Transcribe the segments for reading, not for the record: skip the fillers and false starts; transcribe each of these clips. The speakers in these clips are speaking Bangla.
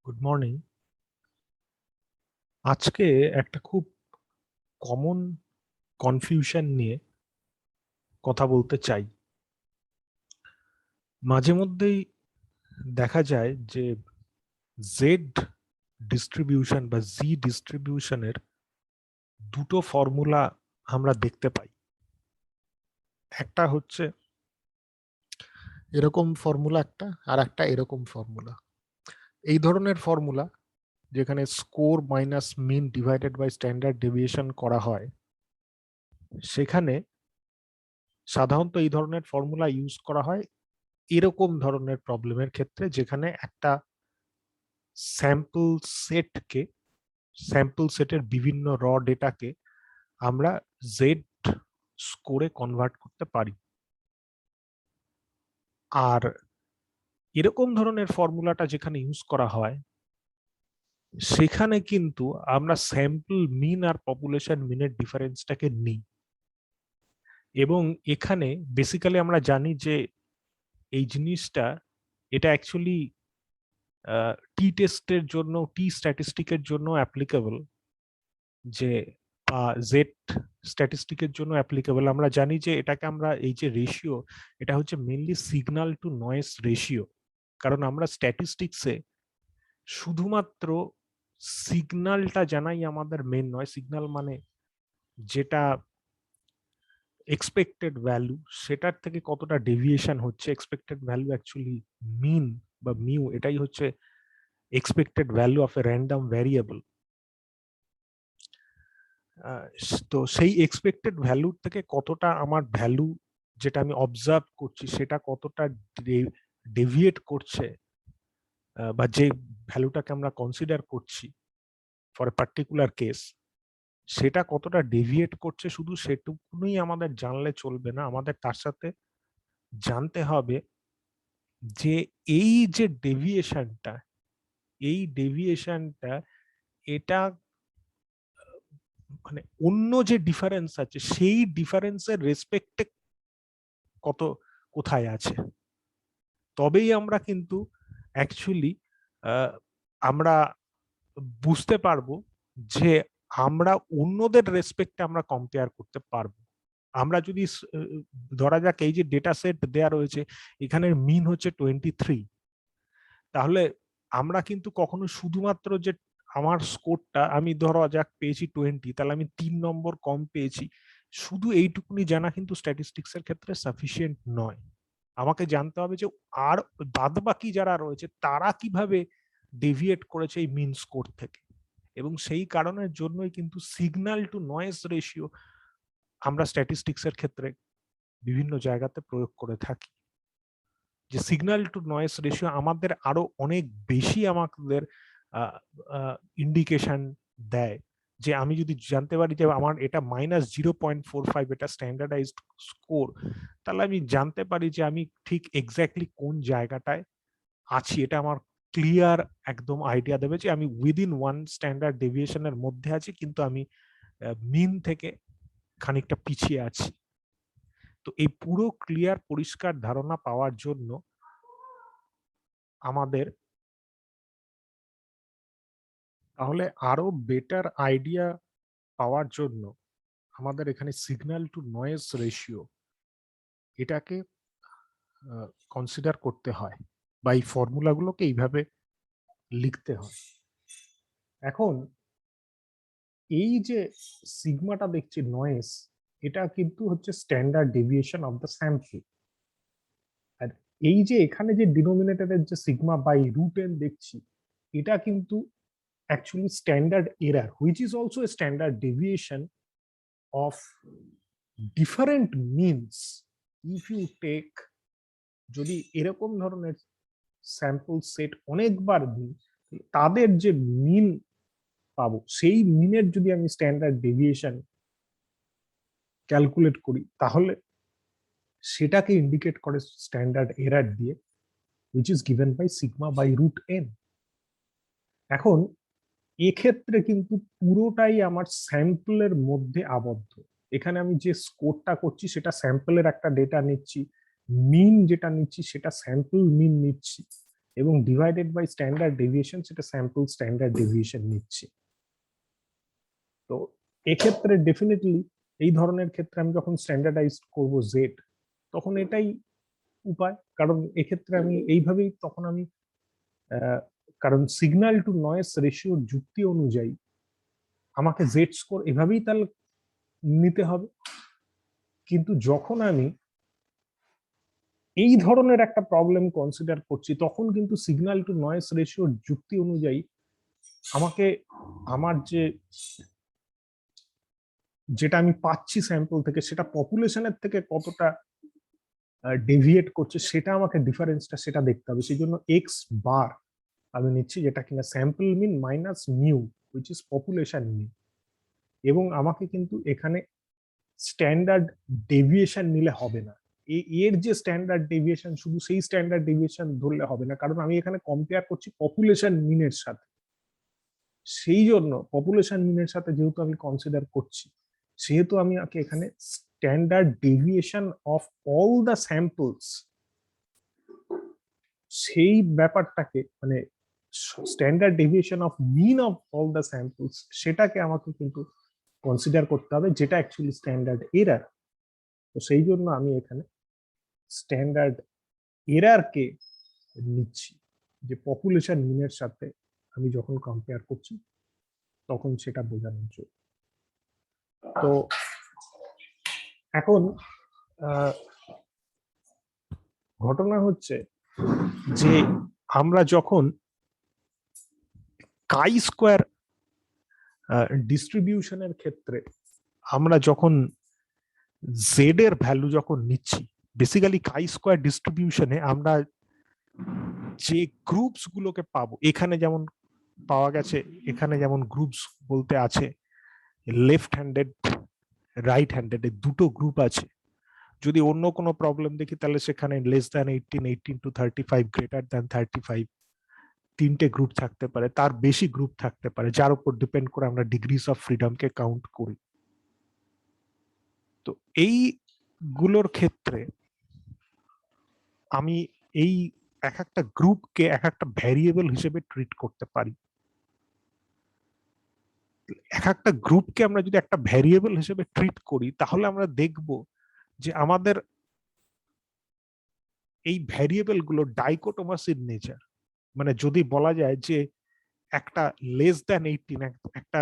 Good morning. আজকে একটা খুব কমন কনফিউশন নিয়ে কথা বলতে চাই। মাঝে মধ্যেই দেখা যায় যে জেড ডিস্ট্রিবিউশন বা জি ডিস্ট্রিবিউশনের দুটো ফর্মুলা আমরা দেখতে পাই। একটা হচ্ছে এরকম ফর্মুলা একটা, আর একটা এরকম ফর্মুলা। এই ধরনের ফর্মুলা যেখানে score minus mean divided by standard deviation করা হয়, সেখানে সাধারণত এই ধরনের ফর্মুলা ইউজ করা হয় এরকম ধরনের প্রবলেমের ক্ষেত্রে, যেখানে একটা স্যাম্পল সেটকে স্যাম্পল সেটের বিভিন্ন র ডেটাকে আমরা জেড স্কোরে কনভার্ট করতে পারি। আর এরকম ধরনের ফর্মুলাটা যেখানে ইউজ করা হয়, সেখানে কিন্তু আমরা স্যাম্পল মিন আর পপুলেশন মিনের ডিফারেন্সটাকে নিই। এবং এখানে বেসিক্যালি আমরা জানি যে এই জিনিসটা, এটা অ্যাকচুয়ালি টি টেস্টের জন্য, টি স্ট্যাটিস্টিকের জন্য অ্যাপ্লিকেবল, যে জেড স্ট্যাটিস্টিকের জন্য অ্যাপ্লিকেবল। আমরা জানি যে এটাকে আমরা, এই যে রেশিও, এটা হচ্ছে mainly signal two noise ratio. কারণ আমরা স্ট্যাটিস্টিক্সে শুধুমাত্র সিগন্যালটা জানাই আমাদের মেন নয়। সিগন্যাল মানে যেটা এক্সপেক্টেড ভ্যালু, সেটার থেকে কতটা ডেভিয়েশন হচ্ছে। এক্সপেক্টেড ভ্যালু অ্যাকচুয়ালি মিন বা মিউ, এটাই হচ্ছে expected value of A random variable. তো সেই এক্সপেক্টেড ভ্যালুর থেকে কতটা আমার ভ্যালু, যেটা আমি অবজার্ভ করছি, সেটা কতটা ডেভিয়েট করছে, বা যে ভ্যালুটাকে আমরা কনসিডার করছি ফর এ পার্টিকুলার কেস, সেটা কতটা ডেভিয়েট করছে, শুধু সেটুকুই আমাদের জানলে চলবে না। আমাদের তার সাথে জানতে হবে যে এই যে ডেভিয়েশনটা, এই ডেভিয়েশনটা, এটা মানে অন্য যে ডিফারেন্স আছে, সেই ডিফারেন্সের রেসপেক্টে কত, কোথায় আছে। তবেই আমরা কিন্তু অ্যাকচুয়ালি আমরা বুঝতে পারবো যে আমরা অন্যদের রেসপেক্টে আমরা কম্পেয়ার করতে পারবো। আমরা যদি ধরা যাক এই যে ডেটা সেট দেয়া রয়েছে, এখানের মিন হচ্ছে 23, তাহলে আমরা কিন্তু কখনো শুধুমাত্র যে আমার স্কোরটা আমি ধরা যাক পেয়েছি 20, তাহলে আমি 3 নম্বর কম পেয়েছি, শুধু এইটুকুনি জানা কিন্তু স্ট্যাটিস্টিক্স এর ক্ষেত্রে সাফিসিয়েন্ট নয়। আমাকে জানতে হবে যে আর বাদ বাকি যারা রয়েছে তারা কিভাবে ডেভিয়েট করেছে এই মিন স্কোর থেকে। এবং সেই কারণের জন্যই কিন্তু সিগন্যাল টু নয়েজ রেশিও আমরা স্ট্যাটিস্টিক্স এর ক্ষেত্রে বিভিন্ন জায়গাতে প্রয়োগ করে থাকি। যে সিগন্যাল টু নয়েজ রেশিও আমাদের আরো অনেক বেশি আমাদের ইন্ডিকেশন দেয়। যে আমি যদি জানতে পারি যে আমার এটা -0.45, এটা স্ট্যান্ডার্ডাইজড স্কোর, তাহলে আমি জানতে পারি যে আমি ঠিক এক্স্যাক্টলি কোন জায়গাটায় আছি। এটা আমার ক্লিয়ার একদম আইডিয়া দেবে যে আমি উইদিন ওয়ান স্ট্যান্ডার্ড ডেভিয়েশনের মধ্যে আছি, কিন্তু আমি মিন থেকে খানিকটা পিছিয়ে আছি। তো এই পুরো ক্লিয়ার পরিষ্কার ধারণা পাওয়ার জন্য আমাদের তাহলে আরো বেটার আইডিয়া পাওয়ার জন্য আমাদের এখানে সিগন্যাল টু নয়েজ রেশিও, এটাকে কনসিডার করতে হয়, বা এই ফর্মুলাগুলোকে এইভাবে লিখতে হয়। এখন এই যে সিগমাটা দেখছি নয়েজ, এটা কিন্তু হচ্ছে standard deviation of the sample. আর এই যে এখানে যে ডিনোমিনেটরের যে সিগমা বাই √n দেখছি, এটা কিন্তু actually standard error, which is also a standard deviation of different means. If you take, যদি এরকম ধরনের স্যাম্পল সেট অনেকবার দিই, তাদের যে মিন পাবো, সেই মিনের যদি আমি স্ট্যান্ডার্ড ডেভিয়েশন ক্যালকুলেট করি, তাহলে সেটাকে ইন্ডিকেট করে স্ট্যান্ডার্ড এরার দিয়ে, which is given by sigma by √n। এখন এক্ষেত্রে কিন্তু পুরোটাই আমার স্যাম্পলের মধ্যে আবদ্ধ। এখানে আমি যে স্কোরটা করছি সেটা স্যাম্পলের একটা ডেটা নিচ্ছি, মিন যেটা নিচ্ছি সেটা স্যাম্পল মিন নিচ্ছি, এবং ডিভাইডেড বাই স্ট্যান্ডার্ড ডেভিয়েশন, সেটা স্যাম্পল স্ট্যান্ডার্ড ডেভিয়েশন নিচ্ছি। তো এক্ষেত্রে ডেফিনেটলি এই ধরনের ক্ষেত্রে আমি যখন স্ট্যান্ডার্ডাইজ করব জেড, তখন এটাই উপায়, কারণ এক্ষেত্রে আমি এইভাবেই তখন আমি কারণ সিগন্যাল টু নয়েজ রেশিওর যুক্তি অনুযায়ী আমাকে জেড স্কোর এভাবেই তাহলে নিতে হবে। কিন্তু যখন আমি এই ধরনের একটা প্রবলেম কনসিডার করছি, তখন কিন্তু সিগন্যাল টু নয়েজ রেশিওর যুক্তি অনুযায়ী আমাকে আমার যেটা আমি পাচ্ছি স্যাম্পল থেকে, সেটা পপুলেশনের থেকে কতটা ডেভিয়েট করছে, সেটা আমাকে ডিফারেন্সটা সেটা দেখতে হবে। সেই জন্য এক্স বার আমি নিচ্ছি, যেটা কিনা sample mean minus mu which is population mean. এবং আমাকে কিন্তু এখানে স্ট্যান্ডার্ড ডেভিয়েশন নিলে হবে না, এর যে স্ট্যান্ডার্ড ডেভিয়েশন, শুধু সেই স্ট্যান্ডার্ড ডেভিয়েশন ধরলে হবে না, কারণ আমি এখানে কম্পেয়ার করছি পপুলেশন মিনের সাথে। সেই জন্য পপুলেশন মিনের সাথে যেহেতু আমি কনসিডার করছি, সেহেতু আমি এখানে standard deviation of all the samples, সেই ব্যাপারটাকে মানে standard deviation of mean of all the samples, সেটাকে আমাকে কিন্তু কনসিডার করতে হবে, যেটা অ্যাকচুয়ালি স্ট্যান্ডার্ড এরার। তো সেই জন্য আমি এখানে স্ট্যান্ডার্ড এরারকে নিচ্ছি, যে পপুলেশন মিনের সাথে আমি যখন কম্পেয়ার করছি তখন সেটা বোঝানোর জন্য। তো এখন ঘটনা হচ্ছে যে আমরা যখন কাই স্কোয়ার ডিস্ট্রিবিউশনের ক্ষেত্রে আমরা যখন জেড এর ভ্যালু যখন নিচ্ছি, বেসিক্যালি কাই স্কোয়ার ডিস্ট্রিবিউশনে আমরা যে গ্রুপস গুলোকে পাবো, এখানে যেমন পাওয়া গেছে, এখানে যেমন গ্রুপস বলতে আছে লেফট হ্যান্ডেড, রাইট হ্যান্ডেড, দুটো গ্রুপ আছে। যদি অন্য কোনো প্রবলেম দেখি তাহলে সেখানে less than 18, 18 to 35, greater than 35, তিনটে গ্রুপ থাকতে পারে, তার বেশি গ্রুপ থাকতে পারে, যার উপর ডিপেন্ড করে আমরা ডিগ্রিজ অফ ফ্রিডমকে কাউন্ট করি। তো এই গুলোর ক্ষেত্রে আমি এই এক একটা গ্রুপকে এক একটা ভ্যারিয়েবল হিসেবে ট্রিট করতে পারি। এক একটা গ্রুপকে আমরা যদি একটা ভ্যারিয়েবল হিসেবে ট্রিট করি, তাহলে আমরা দেখব যে আমাদের এই ভ্যারিয়েবল গুলো ডাইকোটোমাস ইন নেচার। মানে যদি বলা যায় যে একটা লেস দ্যান 18, একটা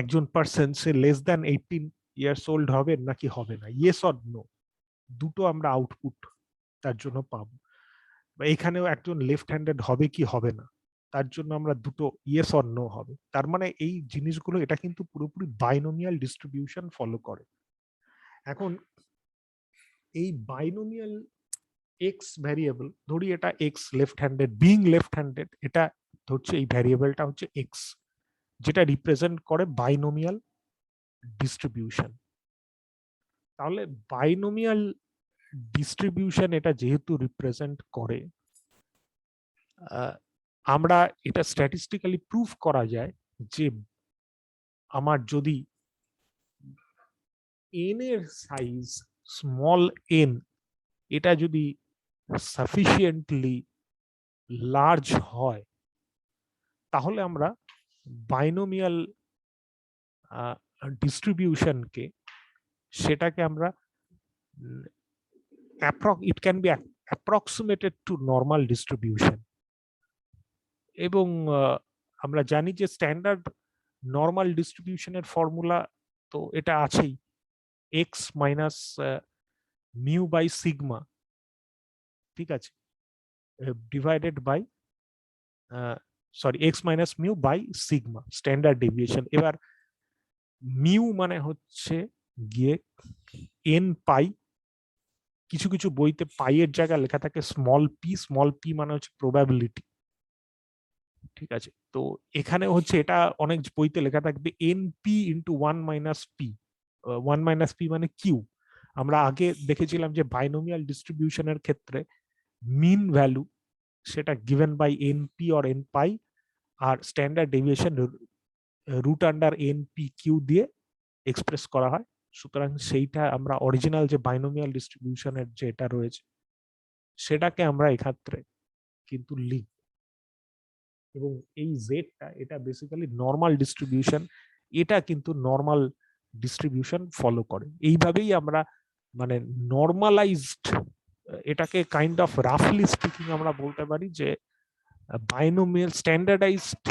একজন পার্সন সে লেস দ্যান 18 ইয়ার্স ওল্ড হবে নাকি হবে না, ইয়েস অর নো, দুটো আমরা আউটপুট তার জন্য পাবো। বা এখানেও একজন লেফট হ্যান্ডেড হবে কি হবে না, তার জন্য আমরা দুটো ইয়েস অর নো হবে। তার মানে এই জিনিসগুলো এটা কিন্তু পুরোপুরি বাইনোমিয়াল ডিস্ট্রিবিউশন ফলো করে। এখন এই বাইনোমিয়াল এক্স ভ্যারিয়েবল, ধরি এটা x left handed, being left handed, এটা ধরছে এই ভ্যারিয়েবলটা হচ্ছে এক্স, যেটা রিপ্রেজেন্ট করে বাইনোমিয়াল ডিস্ট্রিবিউশন। তাহলে বাইনোমিয়াল ডিস্ট্রিবিউশন এটা যেহেতু রিপ্রেজেন্ট করে, আমরা এটা স্ট্যাটিস্টিক্যালি প্রুফ করা যায় যে আমার যদি এন এর সাইজ স্মল এন, এটা যদি সাফিসিয়েন্টলি লার্জ হয়, তাহলে আমরা বাইনোমিয়াল ডিস্ট্রিবিউশনকে সেটাকে আমরা it can be approximated to normal distribution। এবং আমরা জানি যে স্ট্যান্ডার্ড নর্মাল ডিস্ট্রিবিউশনের ফর্মুলা তো এটা আছেই, x minus mu by sigma, ঠিক আছে, divided by x minus mu by sigma standard deviation. এবার মিউ মানে হচ্ছে গিয়ে এন পাই, কিছু কিছু বইতে পাইয়ের জায়গায় লেখা থাকে স্মল পি মানে হচ্ছে প্রবাবিলিটি, ঠিক আছে। তো এখানে হচ্ছে এটা অনেক বইতে লেখা থাকবে এন পি ইন্টু 1 - p মানে কিউ। আমরা আগে দেখেছিলাম যে বাইনোমিয়াল ডিস্ট্রিবিউশনের ক্ষেত্রে মিন ভ্যালু সেটা given by n p or n pi, আর standard deviation root under n p q দিয়ে এক্সপ্রেস করা হয়। সুতরাং সেইটা আমরা অরিজিনাল যে বাইনোমিয়াল ডিস্ট্রিবিউশনের যেটা রয়েছে সেটাকে আমরা এক্ষেত্রে কিন্তু লিখব, এবং এই জেডটা এটা বেসিক্যালি নর্মাল ডিস্ট্রিবিউশন, এটা কিন্তু নর্মাল ডিস্ট্রিবিউশন ফলো করে। এইভাবেই আমরা মানে নর্মালাইজড, এটাকে কাইন্ড অফ রাফলি স্পিকিং আমরা বলতে পারি যে বাইনোমিয়াল স্ট্যান্ডার্ডাইজড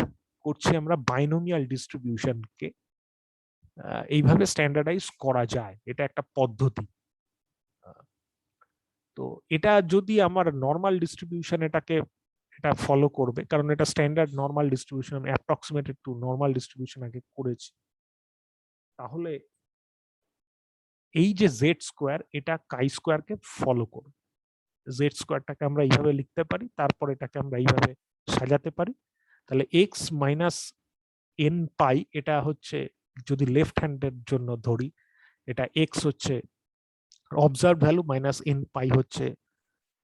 করছি আমরা বাইনোমিয়াল ডিস্ট্রিবিউশনকে, এইভাবে স্ট্যান্ডার্ডাইজ করা যায়, এটা একটা পদ্ধতি। তো এটা যদি আমার নর্মাল ডিস্ট্রিবিউশন এটা ফলো করবে, কারণ এটা স্ট্যান্ডার্ড নর্মাল ডিস্ট্রিবিউশন, আমি অ্যাপ্রক্সিমেটেড টু নর্মাল ডিস্ট্রিবিউশন আগে করেছি, তাহলে এই যে জেড স্কোয়ার এটা কাই স্কোয়ারকে ফলো করবে। জেড স্কোয়ারটাকে আমরা এইভাবে লিখতে পারি, তারপর এটাকে আমরা এইভাবে সাজাতে পারি। তাহলে এক্স মাইনাস এন পাই, এটা হচ্ছে যদি লেফট হ্যান্ডের জন্য ধরি, এটা এক্স হচ্ছে observe value minus n pi হচ্ছে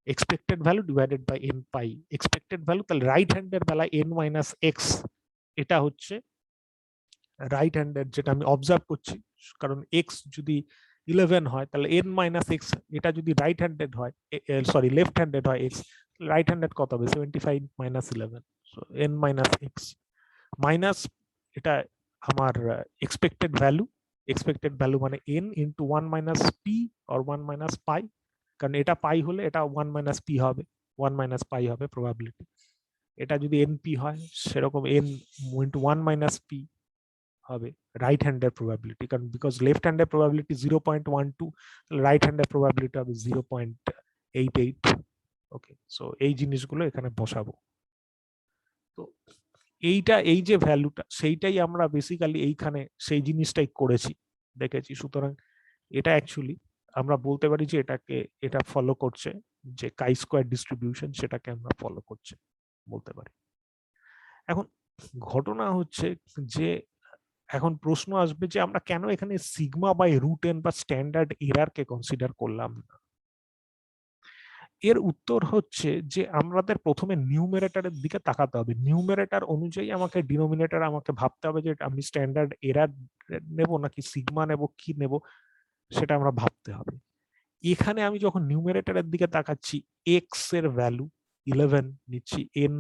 expected value divided by n pi expected value. তাহলে রাইট হ্যান্ডের বেলায় এন মাইনাস এক্স, এটা হচ্ছে রাইট হ্যান্ডের যেটা আমি অবজার্ভ করছি, কারণ এক্স যদি 11 হয় তাহলে এন মাইনাস এক্স, এটা যদি রাইট হ্যান্ডেড হয়, সরি লেফট হ্যান্ডেড হয় এক্স, রাইট হ্যান্ডেড কত হবে 75 minus 11, so N minus x minus এটা আমার এক্সপেক্টেড ভ্যালু মানে N into 1 minus P or 1 minus পাই, কারণ এটা পাই হলে এটা 1 মাইনাস পি হবে, 1 মাইনাস পাই হবে প্রবাবিলিটি। এটা যদি এনপি হয় সেরকম এন ইন্টু 1 মাইনাস পি হবে রাইট হ্যান্ডের প্রবাবিলিটি, কারণ বিকজ লেফট হ্যান্ডের প্রবাবিলিটি 0.12, রাইট হ্যান্ডের প্রবাবিলিটি হবে 0.88। ওকে, সো এই জিনিসগুলো এখানে বসাবো। তো এই যে ভ্যালুটা সেইটাই আমরা বেসিক্যালি এইখানে সেই জিনিসটাই করেছি, দেখেছি। সুতরাং এটা অ্যাকচুয়ালি আমরা বলতে পারি যে এটা ফলো করছে যে কাই স্কোয়ার ডিস্ট্রিবিউশন, সেটাকে আমরা ফলো করছে বলতে পারি। এখন ঘটনা হচ্ছে যে এখন প্রশ্ন আসবে যে আমরা কেন এখানে সিগমা বাই রুট এন বা স্ট্যান্ডার্ড এরারকে কনসিডার করলাম না। এর উত্তর হচ্ছে যে আমাদের প্রথমে নিউমেরেটরের দিকে তাকাতে হবে। নিউমেরেটর অনুযায়ী আমাকে ডিনোমিনেটর আমাকে ভাবতে হবে যে আমি স্ট্যান্ডার্ড এরার নেব নাকি সিগমা নেব, কি নেব সেটা আমরা ভাবতে হবে। এখানে আমি যখন নিউমেরেটরের দিকে তাকাচ্ছি, এক্স এর ভ্যালু 11 নিচ্ছি, এন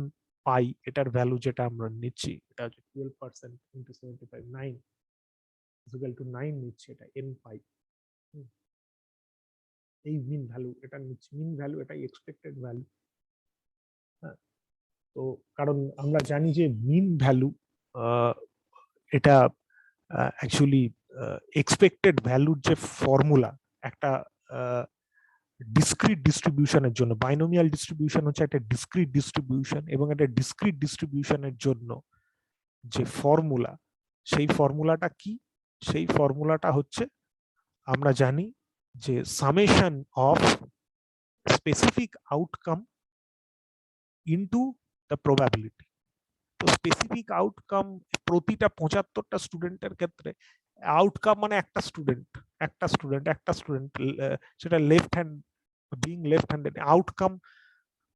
পাই এটার ভ্যালু যেটা আমরা নিচ্ছি এটা হচ্ছে 12% ইন্টু 75, 9 ইকুয়াল টু 9 নিচ্ছি, এটা এন পাই। এই মিন ভ্যালু এটা নিচ্ছি, মিন ভ্যালু এটা এক্সপেক্টেড ভ্যালু। হ্যাঁ, তো কারণ আমরা জানি যে মিন ভ্যালু এটা অ্যাকচুয়ালি এক্সপেক্টেড ভ্যালুর যে ফর্মুলা একটা ডিসক্রিট ডিস্ট্রিবিউশনের জন্য, বাইনোমিয়াল ডিস্ট্রিবিউশন হচ্ছে একটা ডিসক্রিট ডিস্ট্রিবিউশন, এবং একটা ডিসক্রিট ডিস্ট্রিবিউশনের জন্য যে ফর্মুলা, সেই ফর্মুলাটা কি? সেই ফর্মুলাটা হচ্ছে আমরা জানি যে summation of specific outcome into the probability. তো স্পেসিফিক আউটকাম প্রতিটা 75টা স্টুডেন্টের ক্ষেত্রে আউটকাম মানে একটা স্টুডেন্ট সেটা left hand being left handed, outcome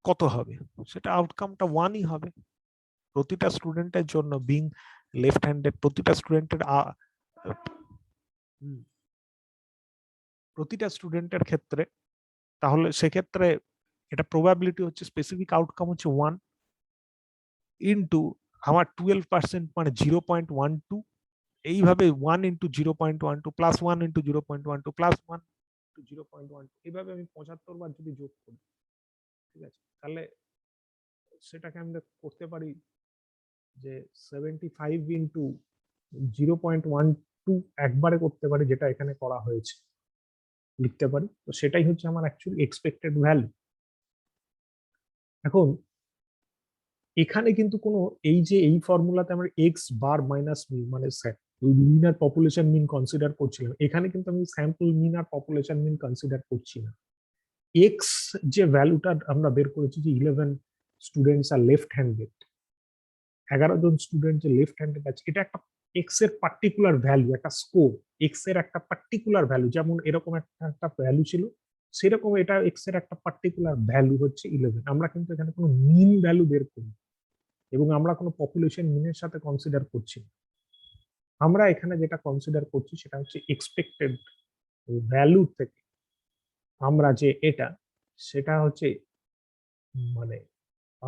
কত হবে? সেটা আউটকামটা 1ই হবে প্রতিটা স্টুডেন্টের জন্য বিং লেফট হ্যান্ডেড। প্রতিটা স্টুডেন্টের ক্ষেত্রে, তাহলে সেক্ষেত্রে এটা প্রবাবিলিটি হচ্ছে স্পেসিফিক আউটকাম হচ্ছে 1 ইন্টু আমার 12% মানে 0.12, এইভাবে 1 into 0.12 plus 1 into 0.12 plus 1 into 0.12, এইভাবে আমি 75 বার যদি যোগ করি, ঠিক আছে, তাহলে সেটাকে আমরা করতে পারি যে 75 ইন্টু 0.12 একবারে করতে পারি, যেটা এখানে করা হয়েছে লিখতে পারি। তো সেটাই হচ্ছে আমার অ্যাকচুয়ালি এক্সপেক্টেড ভ্যালু। এখন এখানে কিন্তু কোনো এই যে এই ফর্মুলাতে আমরা এক্স বার মাইনাস মিন মানে মিন আর পপুলেশন মিন কনসিডার করছিলাম, এখানে কিন্তু আমি স্যাম্পল মিন আর পপুলেশন মিন কনসিডার করছি না। এক্স যে ভ্যালুটা আমরা বের করেছি যে 11 students are left handed, 11 John student যে লেফট হ্যান্ডেড আছে, এটা একটা এক্স এর পার্টিকুলার ভ্যালু, একটা স্কোর, এক্স এর একটা পার্টিকুলার ভ্যালু, যেমন এরকম একটা ভ্যালু ছিল সেরকম এটা এক্স এর একটা পার্টিকুলার ভ্যালু হচ্ছে 11। আমরা কিন্তু এখানে কোনো মিন ভ্যালু বের করি এবং আমরা কোনো পপুলেশন মিনের সাথে কনসিডার করছি না। আমরা এখানে যেটা কনসিডার করছি সেটা হচ্ছে এক্সপেক্টেড ভ্যালু থেকে আমরা যে এটা সেটা হচ্ছে মানে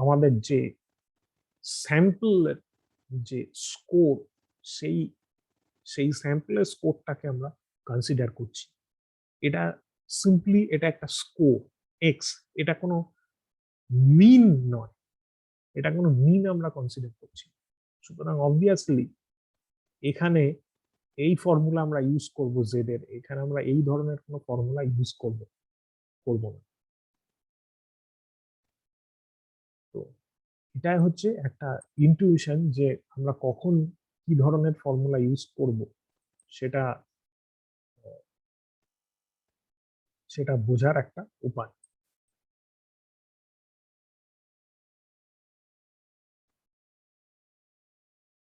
আমাদের যে স্যাম্পলের যে স্কোর, সেই সেই স্যাম্পলের স্কোরটাকে আমরা কনসিডার করছি। এটা সিম্পলি এটা একটা স্কোর এক্স, এটা কোনো মিন নয়, এটা কোনো মিন আমরা কনসিডার করছি। সুতরাং অবভিয়াসলি এখানে এই ফর্মুলা আমরা ইউজ করব জেড এর, এখানে আমরা এই ধরনের কোনো ফর্মুলা ইউজ করব না। তো এটাই হচ্ছে একটা ইনটিউশন যে আমরা কখন কি ধরনের ফর্মুলা ইউজ করব সেটা সেটা বোঝার একটা উপায়।